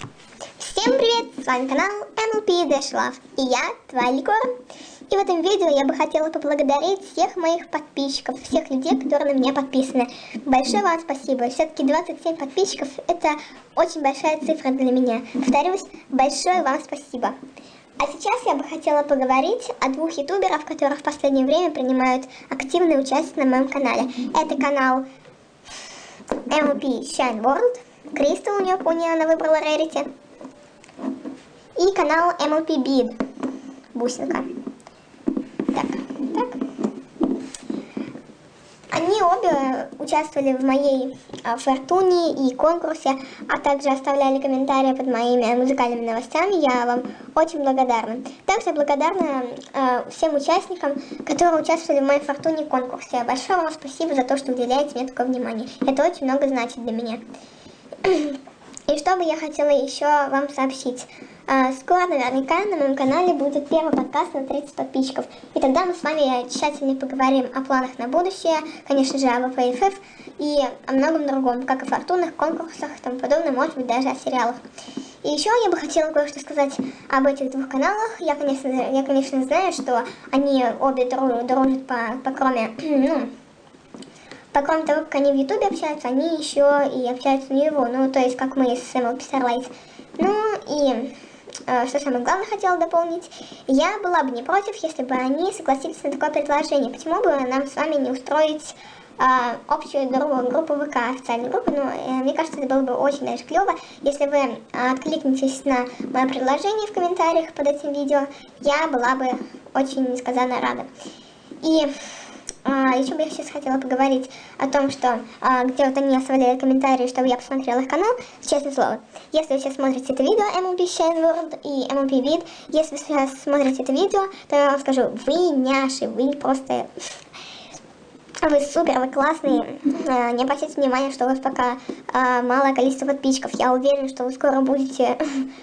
Всем привет! С вами канал MLP Dash Love и я, твоя Ликора. И в этом видео я бы хотела поблагодарить всех моих подписчиков, всех людей, которые на меня подписаны. Большое вам спасибо. Все-таки 27 подписчиков это очень большая цифра для меня. Повторюсь, большое вам спасибо. А сейчас я бы хотела поговорить о двух ютуберах, которые в последнее время принимают активное участие на моем канале. Это канал MLP Shine World. Кристал у нее она выбрала Rarity. И канал MLP Bid. Бусинка. Так. Они обе участвовали в моей фортуне и конкурсе, а также оставляли комментарии под моими музыкальными новостями. Я вам очень благодарна. Также благодарна всем участникам, которые участвовали в моей фортуне и конкурсе. Большое вам спасибо за то, что уделяете мне такое внимание. Это очень много значит для меня. И что бы я хотела еще вам сообщить. Скоро наверняка на моем канале будет первый подкаст на 30 подписчиков. И тогда мы с вами тщательно поговорим о планах на будущее, конечно же, об АПФ и о многом другом, как о фортунах, конкурсах и тому подобное, может быть, даже о сериалах. И еще я бы хотела кое-что сказать об этих двух каналах. Я, конечно, знаю, что они обе дружат кроме того, как они в Ютубе общаются, они еще и общаются на его, то есть как мы с MLP Starlight. Что самое главное хотела дополнить, я была бы не против, если бы они согласились на такое предложение. Почему бы нам с вами не устроить общую группу ВК, официальную группу? Мне кажется, это было бы очень даже клево. Если вы откликнетесь на мое предложение в комментариях под этим видео, я была бы очень несказанно рада. И еще бы я сейчас хотела поговорить о том, что где вот они оставляли комментарии, чтобы я посмотрела их канал. Честное слово, если вы сейчас смотрите это видео, MLP Shine World и MLP Bid, если вы сейчас смотрите это видео, то я вам скажу, вы няши, вы просто... Вы супер, вы классные. Не обратите внимания, что у вас пока малое количество подписчиков. Я уверена, что вы скоро будете...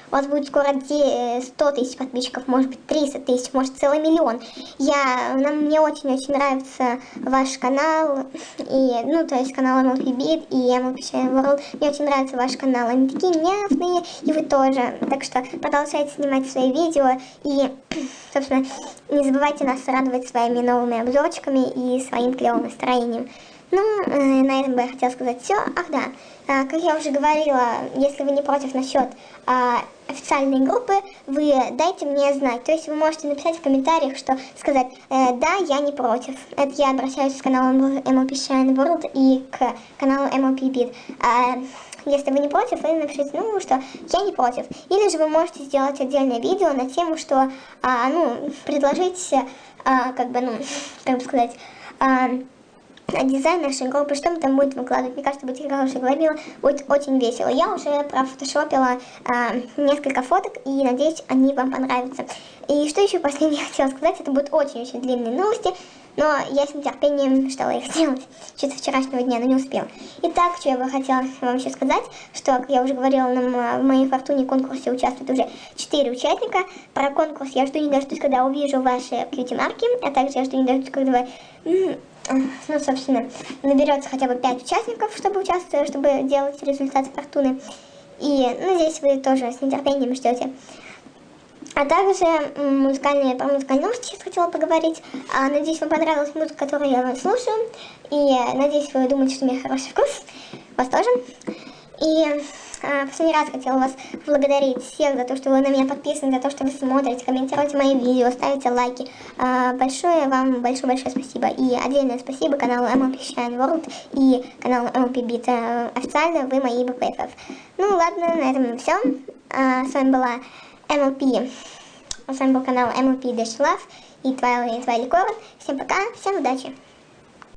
У вас будет скоро 100 тысяч подписчиков, может быть 300 тысяч, может целый миллион. Мне очень-очень нравится ваш канал. То есть канал MLP Bid и MLP Shine World. Мне очень нравится ваш канал. Они такие нежные, и вы тоже. Так что продолжайте снимать свои видео. И, собственно, не забывайте нас радовать своими новыми обзорчиками и своим клевым настроением. На этом бы я хотела сказать все. Как я уже говорила, если вы не против насчет официальной группы, вы дайте мне знать. То есть вы можете написать в комментариях, сказать, да, я не против. Это я обращаюсь к каналу MLP Shine World и к каналу MLP Bid. Если вы не против, вы напишите, что я не против. Или же вы можете сделать отдельное видео на тему, что, предложить, дизайн нашей группы, что мы там будем выкладывать. Мне кажется, будет хорошая главила, будет очень весело. Я уже профотошопила несколько фоток, и надеюсь, они вам понравятся. И что еще последнее хотела сказать, это будут очень-очень длинные новости, но я с нетерпением ждала их сделать чуть с вчерашнего дня, но не успела. Итак, что я бы хотела вам еще сказать, что, как я уже говорила, в моей фортуне конкурсе участвует уже 4 участника. Про конкурс я жду не дождусь, когда увижу ваши кьюти-марки, а также я жду не дождусь, когда вы... собственно, наберется хотя бы 5 участников, чтобы участвовать, чтобы делать результаты фортуны. И, надеюсь, вы тоже с нетерпением ждете. А также про музыкальные новости сейчас хотела поговорить. Надеюсь, вам понравилась музыка, которую я слушаю. И надеюсь, вы думаете, что у меня хороший вкус. Вас тоже. И последний раз хотела вас благодарить всех за то, что вы на меня подписаны, за то, что вы смотрите, комментируете мои видео, ставите лайки. Большое спасибо. И отдельное спасибо каналу MLP Shine World и каналу MLP Bid. Официально вы мои BFF. Ладно, на этом все. С вами была MLP. С вами был канал MLP Dash Love и твоя Ликора. Всем пока, всем удачи.